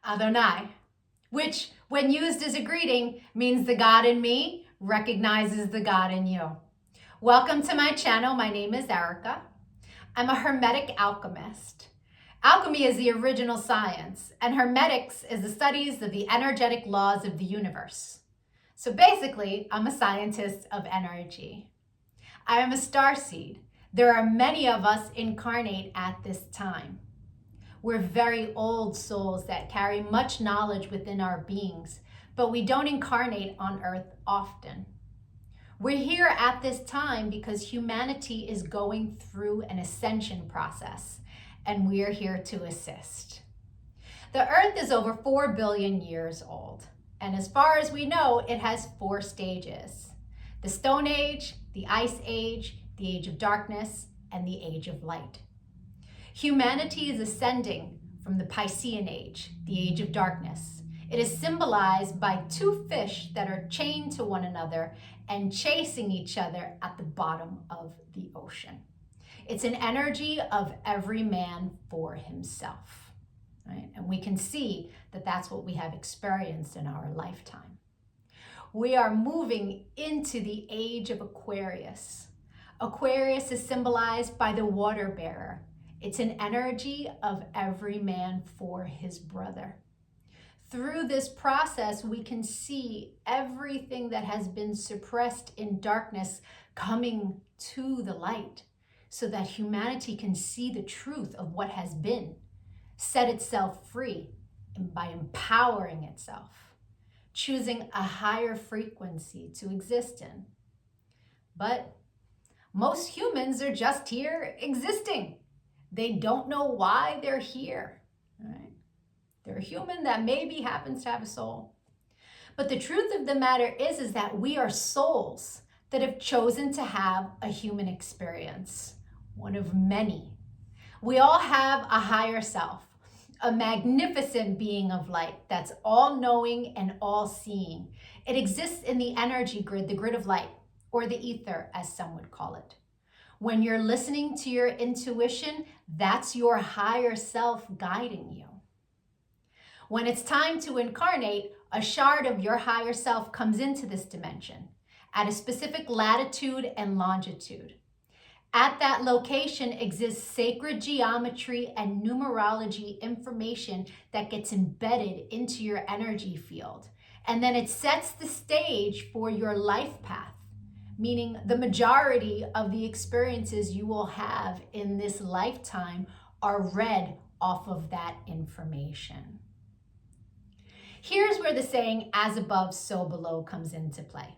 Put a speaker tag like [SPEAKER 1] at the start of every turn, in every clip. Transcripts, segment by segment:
[SPEAKER 1] Adonai, which when used as a greeting means the God in me recognizes the God in you. Welcome to my channel. My name is Erica. I'm a Hermetic alchemist. Alchemy is the original science, and Hermetics is the studies of the energetic laws of the universe. So basically, I'm a scientist of energy. I am a starseed. There are many of us incarnate at this time. We're very old souls that carry much knowledge within our beings, but we don't incarnate on Earth often. We're here at this time because humanity is going through an ascension process, and we're here to assist. The Earth is over 4 billion years old, and as far as we know, it has 4 stages: the Stone Age, the Ice Age, the Age of Darkness, and the Age of Light. Humanity is ascending from the Piscean Age, the Age of Darkness. It is symbolized by 2 fish that are chained to one another and chasing each other at the bottom of the ocean. It's an energy of every man for himself, right? And we can see that that's what we have experienced in our lifetime. We are moving into the age of Aquarius. Aquarius is symbolized by the water bearer. It's an energy of every man for his brother. Through this process, we can see everything that has been suppressed in darkness coming to the light so that humanity can see the truth of what has been, set itself free, and by empowering itself, choosing a higher frequency to exist in. But most humans are just here existing. They don't know why they're here, right? They're a human that maybe happens to have a soul. But the truth of the matter is that we are souls that have chosen to have a human experience, one of many. We all have a higher self, a magnificent being of light that's all-knowing and all-seeing. It exists in the energy grid, the grid of light, or the ether, as some would call it. When you're listening to your intuition, that's your higher self guiding you. When it's time to incarnate, a shard of your higher self comes into this dimension at a specific latitude and longitude. At that location exists sacred geometry and numerology information that gets embedded into your energy field. And then it sets the stage for your life path, meaning the majority of the experiences you will have in this lifetime are read off of that information. Here's where the saying, as above, so below, comes into play.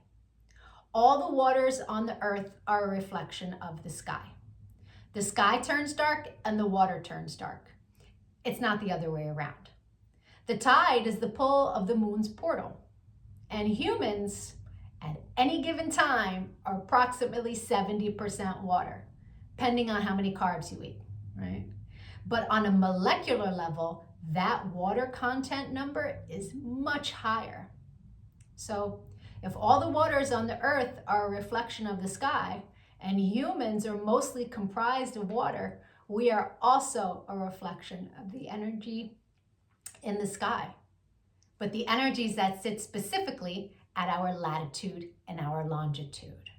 [SPEAKER 1] All the waters on the earth are a reflection of the sky. The sky turns dark and the water turns dark. It's not the other way around. The tide is the pull of the moon's portal, and humans at any given time are approximately 70% water, depending on how many carbs you eat, right? But on a molecular level, that water content number is much higher. So if all the waters on the earth are a reflection of the sky and humans are mostly comprised of water, we are also a reflection of the energy in the sky. But the energies that sit specifically at our latitude and our longitude.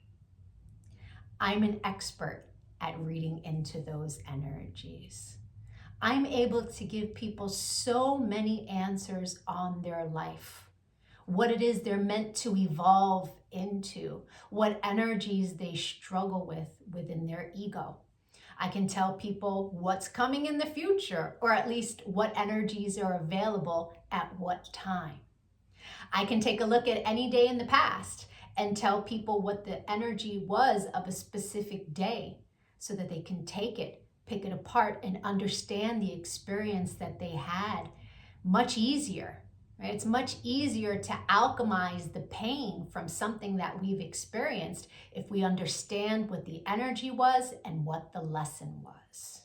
[SPEAKER 1] I'm an expert at reading into those energies. I'm able to give people so many answers on their life, what it is they're meant to evolve into, what energies they struggle with within their ego. I can tell people what's coming in the future, or at least what energies are available at what time. I can take a look at any day in the past and tell people what the energy was of a specific day so that they can take it, pick it apart, and understand the experience that they had much easier, right? It's much easier to alchemize the pain from something that we've experienced if we understand what the energy was and what the lesson was.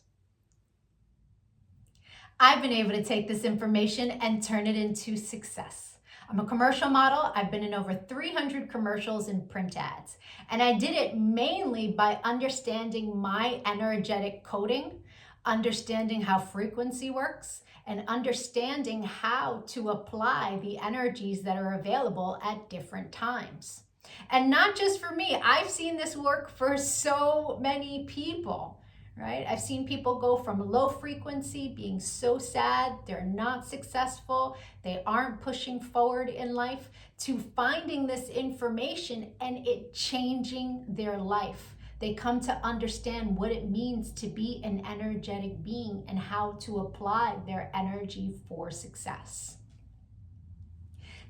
[SPEAKER 1] I've been able to take this information and turn it into success. I'm a commercial model. I've been in over 300 commercials and print ads. And I did it mainly by understanding my energetic coding understanding how frequency works, and understanding how to apply the energies that are available at different times. And not just for me, I've seen this work for so many people, right? I've seen people go from low frequency, being so sad, they're not successful, they aren't pushing forward in life, to finding this information and it changing their life. They come to understand what it means to be an energetic being and how to apply their energy for success.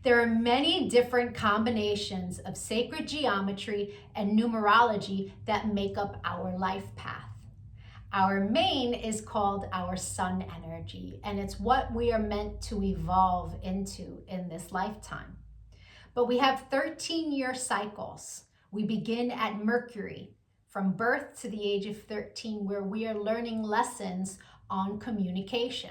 [SPEAKER 1] There are many different combinations of sacred geometry and numerology that make up our life path. Our main is called our sun energy, and it's what we are meant to evolve into in this lifetime. But we have 13-year cycles. We begin at Mercury, from birth to the age of 13, where we are learning lessons on communication.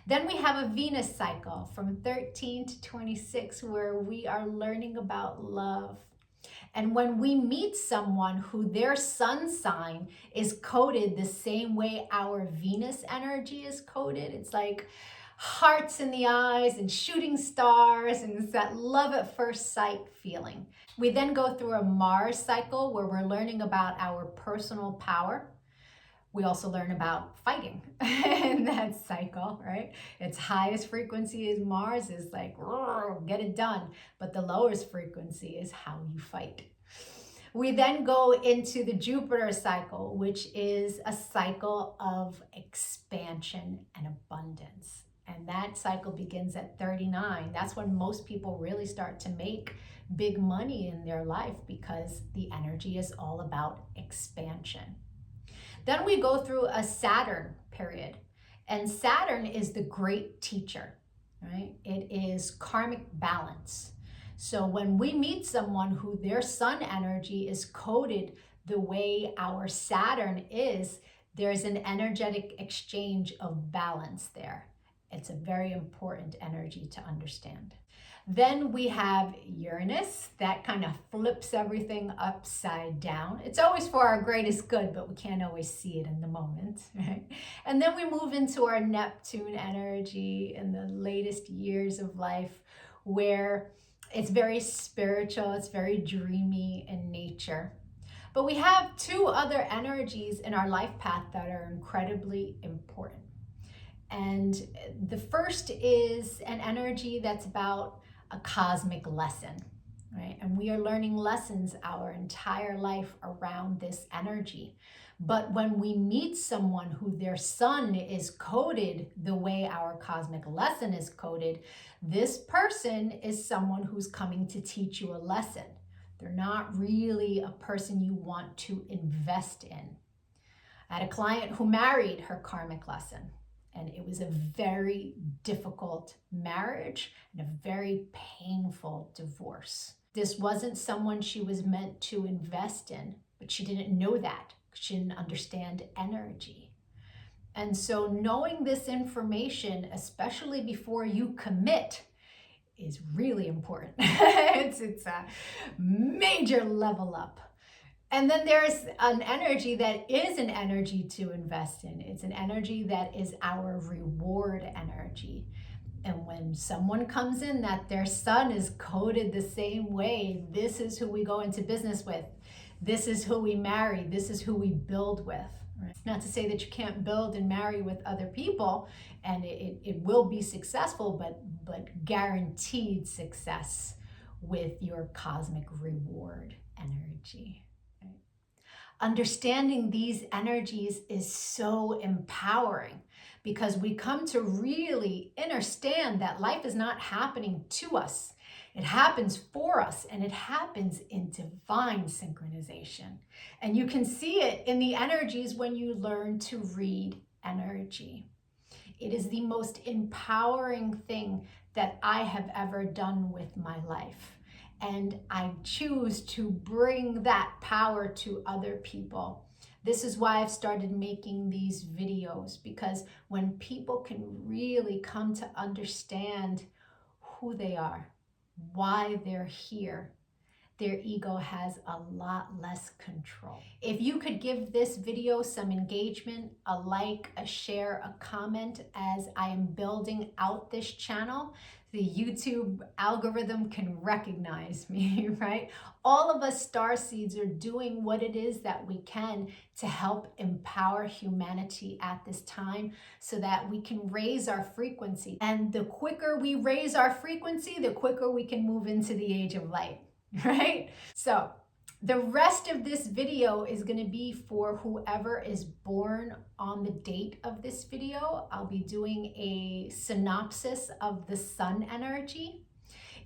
[SPEAKER 1] Then we have a Venus cycle from 13 to 26, where we are learning about love. And when we meet someone who their sun sign is coded the same way our Venus energy is coded, it's like hearts in the eyes and shooting stars, and it's that love at first sight feeling. We then go through a Mars cycle where we're learning about our personal power. We also learn about fighting in that cycle, right? Its highest frequency is Mars, is like, get it done. But the lowest frequency is how you fight. We then go into the Jupiter cycle, which is a cycle of expansion and abundance. And that cycle begins at 39. That's when most people really start to make big money in their life, because the energy is all about expansion. Then we go through a Saturn period, and Saturn is the great teacher, right? It is karmic balance. So when we meet someone who their sun energy is coded the way our Saturn is, there's an energetic exchange of balance there. It's a very important energy to understand. Then we have Uranus, that kind of flips everything upside down. It's always for our greatest good, but we can't always see it in the moment, right? And then we move into our Neptune energy in the latest years of life, where it's very spiritual, it's very dreamy in nature. But we have two other energies in our life path that are incredibly important. And the first is an energy that's about a cosmic lesson, right? And we are learning lessons our entire life around this energy. But when we meet someone who their sun is coded the way our cosmic lesson is coded, this person is someone who's coming to teach you a lesson. They're not really a person you want to invest in. I had a client who married her karmic lesson, and it was a very difficult marriage and a very painful divorce. This wasn't someone she was meant to invest in, but she didn't know that. She didn't understand energy. And so knowing this information, especially before you commit, is really important. it's a major level up. And then there's an energy that is an energy to invest in. It's an energy that is our reward energy. And when someone comes in that their sun is coded the same way, this is who we go into business with. This is who we marry. This is who we build with. Right? Not to say that you can't build and marry with other people, and it will be successful, but guaranteed success with your cosmic reward energy. Understanding these energies is so empowering, because we come to really understand that life is not happening to us. It happens for us, and it happens in divine synchronization. And you can see it in the energies when you learn to read energy. It is the most empowering thing that I have ever done with my life. And I choose to bring that power to other people. This is why I've started making these videos, because when people can really come to understand who they are, why they're here, their ego has a lot less control. If you could give this video some engagement, a like, a share, a comment, as I am building out this channel, the YouTube algorithm can recognize me, right? All of us starseeds are doing what it is that we can to help empower humanity at this time so that we can raise our frequency. And the quicker we raise our frequency, the quicker we can move into the age of light, right? So the rest of this video is going to be for whoever is born on the date of this video. I'll be doing a synopsis of the sun energy.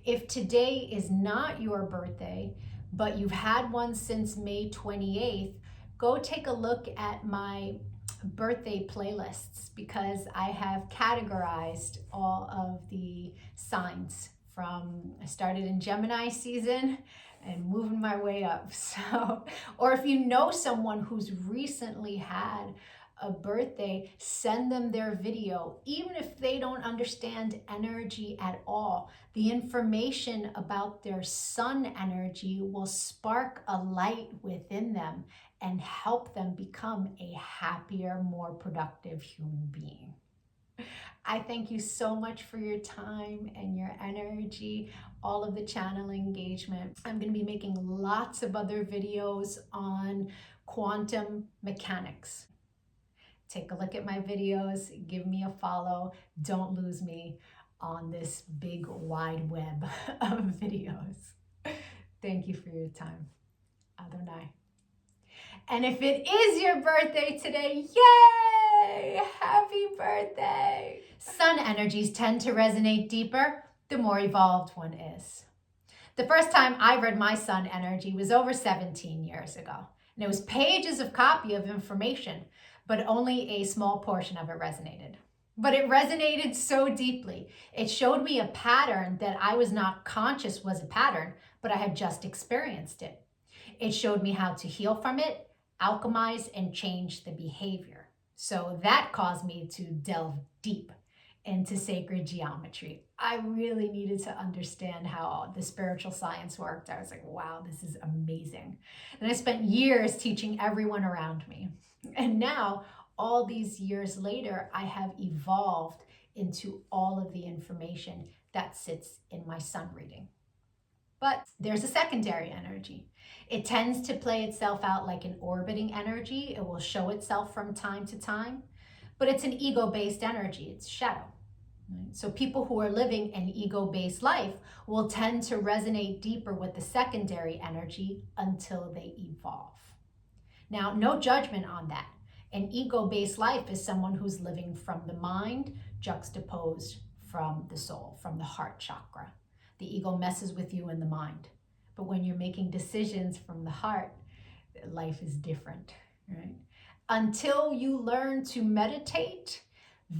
[SPEAKER 1] If today is not your birthday, but you've had one since May 28th, go take a look at my birthday playlists, because I have categorized all of the signs from, I started in Gemini season and moving my way up. So, or if you know someone who's recently had a birthday, send them their video. Even if they don't understand energy at all, the information about their sun energy will spark a light within them and help them become a happier, more productive human being. I thank you so much for your time and your energy, all of the channel engagement. I'm going to be making lots of other videos on quantum mechanics. Take a look at my videos, give me a follow. Don't lose me on this big wide web of videos. Thank you for your time. Adonai. And if it is your birthday today, yay! Happy birthday! Sun energies tend to resonate deeper the more evolved one is. The first time I read my sun energy was over 17 years ago. And it was pages of copy of information, but only a small portion of it resonated. But it resonated so deeply. It showed me a pattern that I was not conscious was a pattern, but I had just experienced it. It showed me how to heal from it, alchemize, and change the behavior. So that caused me to delve deep into sacred geometry. I really needed to understand how the spiritual science worked. I was like, wow, this is amazing. And I spent years teaching everyone around me. And now, all these years later, I have evolved into all of the information that sits in my sun reading. But there's a secondary energy. It tends to play itself out like an orbiting energy. It will show itself from time to time, but it's an ego-based energy. It's shadow. So people who are living an ego-based life will tend to resonate deeper with the secondary energy until they evolve. Now, no judgment on that. An ego-based life is someone who's living from the mind juxtaposed from the soul, from the heart chakra. The ego messes with you in the mind. But when you're making decisions from the heart, life is different, right? Until you learn to meditate,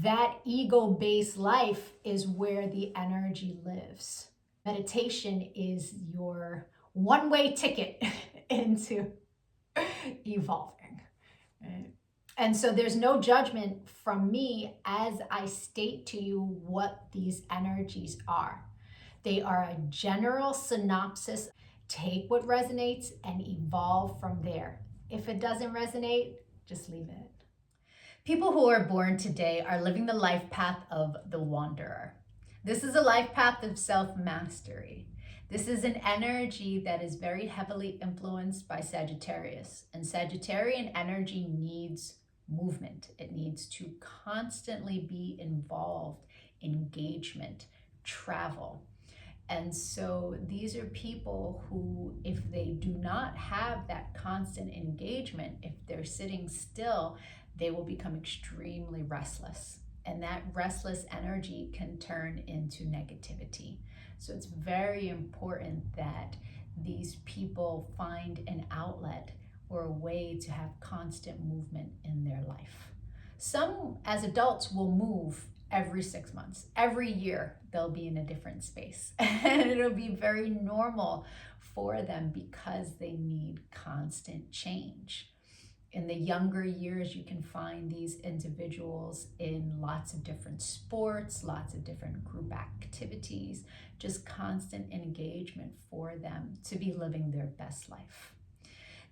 [SPEAKER 1] that ego-based life is where the energy lives. Meditation is your one-way ticket into evolving, right? And so there's no judgment from me as I state to you what these energies are. They are a general synopsis. Take what resonates and evolve from there. If it doesn't resonate, just leave it. People who are born today are living the life path of the wanderer. This is a life path of self-mastery. This is an energy that is very heavily influenced by Sagittarius. And Sagittarian energy needs movement. It needs to constantly be involved, engagement, travel. And so these are people who, if they do not have that constant engagement, if they're sitting still, they will become extremely restless. And that restless energy can turn into negativity. So it's very important that these people find an outlet or a way to have constant movement in their life. Some, as adults, will move every 6 months. Every year, they'll be in a different space. And it'll be very normal for them because they need constant change. In the younger years, you can find these individuals in lots of different sports, lots of different group activities, just constant engagement for them to be living their best life.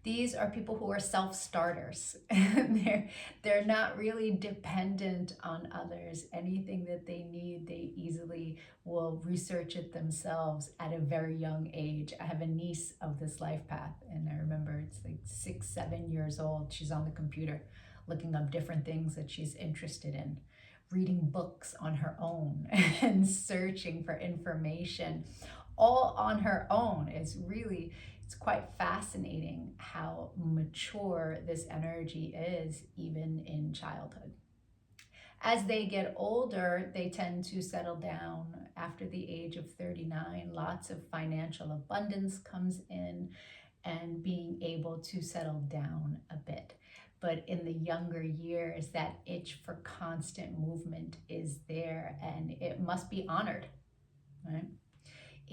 [SPEAKER 1] These are people who are self-starters. They're not really dependent on others. Anything that they need, they easily will research it themselves at a very young age. I have a niece of this life path, and I remember it's like 6, 7 years old. She's on the computer looking up different things that she's interested in, reading books on her own and searching for information all on her own. It's quite fascinating how mature this energy is even in childhood. As they get older, they tend to settle down after the age of 39. Lots of financial abundance comes in and being able to settle down a bit. But in the younger years, that itch for constant movement is there, and it must be honored, right?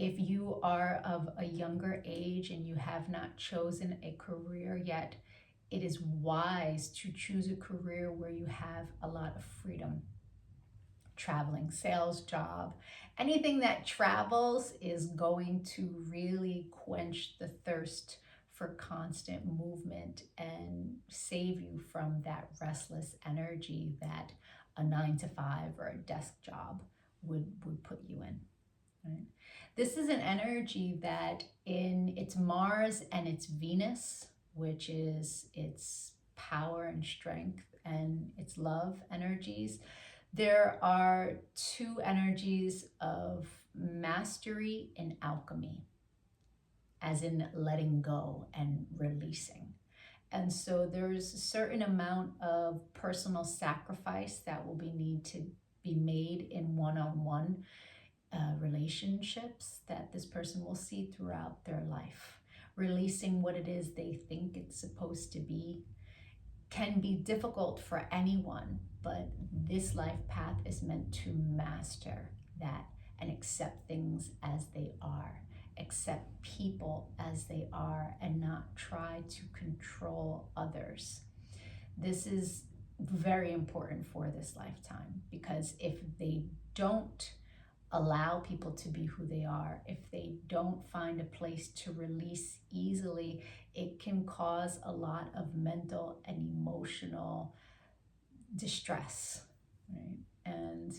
[SPEAKER 1] If you are of a younger age and you have not chosen a career yet, it is wise to choose a career where you have a lot of freedom. Traveling, sales job, anything that travels is going to really quench the thirst for constant movement and save you from that restless energy that a 9-to-5 or a desk job would put you in. Right? This is an energy that in its Mars and its Venus, which is its power and strength and its love energies, there are two energies of mastery and alchemy, as in letting go and releasing. And so there's a certain amount of personal sacrifice that will need to be made in one-on-one relationships that this person will see throughout their life. Releasing what it is they think it's supposed to be can be difficult for anyone, but this life path is meant to master that and accept things as they are, accept people as they are, and not try to control others. This is very important for this lifetime, because if they don't allow people to be who they are, if they don't find a place to release easily, it can cause a lot of mental and emotional distress, right? And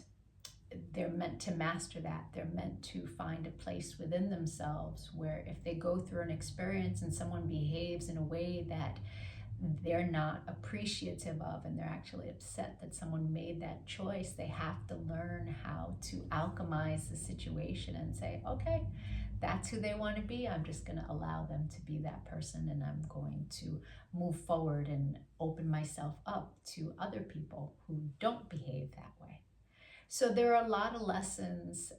[SPEAKER 1] they're meant to master that. They're meant to find a place within themselves where if they go through an experience and someone behaves in a way that they're not appreciative of, and they're actually upset that someone made that choice, they have to learn how to alchemize the situation and say, okay, that's who they want to be. I'm just going to allow them to be that person, and I'm going to move forward and open myself up to other people who don't behave that way. So there are a lot of lessons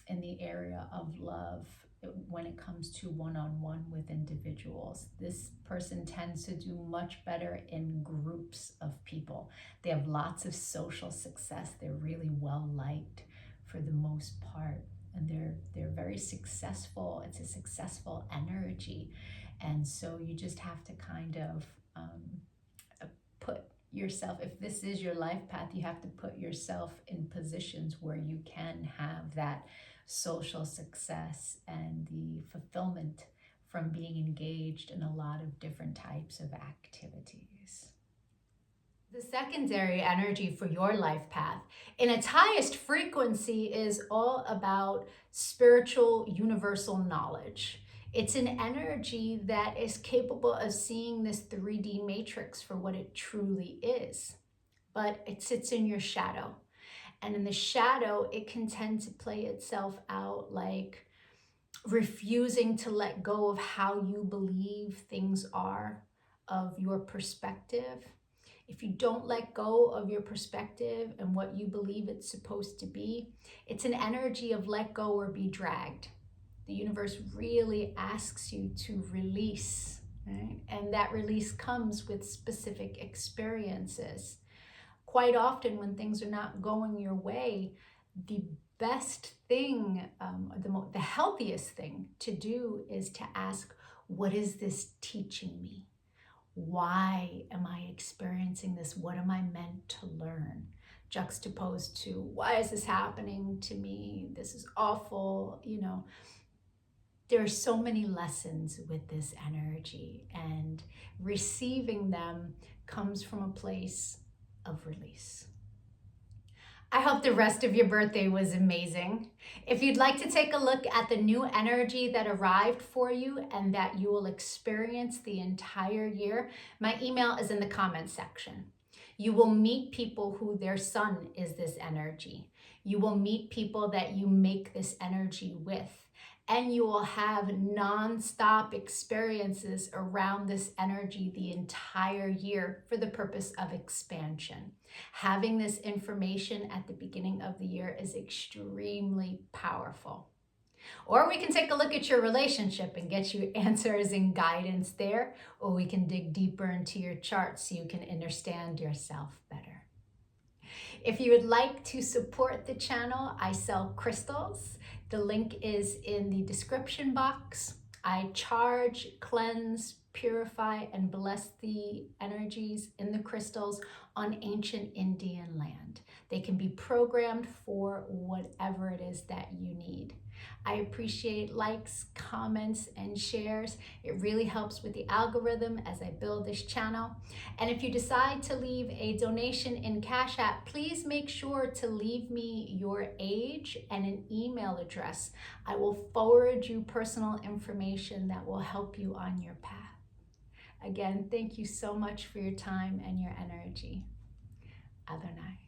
[SPEAKER 1] in the area of love when it comes to one-on-one with individuals. This person tends to do much better in groups of people. They have lots of social success. They're really well liked for the most part, and they're very successful. It's a successful energy, and so you just have to kind of put yourself, if this is your life path, you have to put yourself in positions where you can have that social success and the fulfillment from being engaged in a lot of different types of activities. The secondary energy for your life path, in its highest frequency, is all about spiritual universal knowledge. It's an energy that is capable of seeing this 3D matrix for what it truly is, but it sits in your shadow. And in the shadow, it can tend to play itself out like refusing to let go of how you believe things are, of your perspective. If you don't let go of your perspective and what you believe it's supposed to be, it's an energy of let go or be dragged. The universe really asks you to release, right? And that release comes with specific experiences. Quite often when things are not going your way, the best thing, the healthiest thing to do is to ask, what is this teaching me? Why am I experiencing this? What am I meant to learn? Juxtaposed to, why is this happening to me? This is awful. You know, there are so many lessons with this energy, and receiving them comes from a place of release. I hope the rest of your birthday was amazing. If you'd like to take a look at the new energy that arrived for you and that you will experience the entire year, my email is in the comments section. You will meet people who their sun is this energy. You will meet people that you make this energy with. And you will have non-stop experiences around this energy the entire year for the purpose of expansion. Having this information at the beginning of the year is extremely powerful. Or we can take a look at your relationship and get you answers and guidance there, or we can dig deeper into your chart so you can understand yourself better. If you would like to support the channel, I sell crystals. The link is in the description box. I charge, cleanse, purify, and bless the energies in the crystals on ancient Indian land. They can be programmed for whatever it is that you need. I appreciate likes, comments, and shares. It really helps with the algorithm as I build this channel. And if you decide to leave a donation in Cash App, please make sure to leave me your age and an email address. I will forward you personal information that will help you on your path. Again, thank you so much for your time and your energy. Adonai.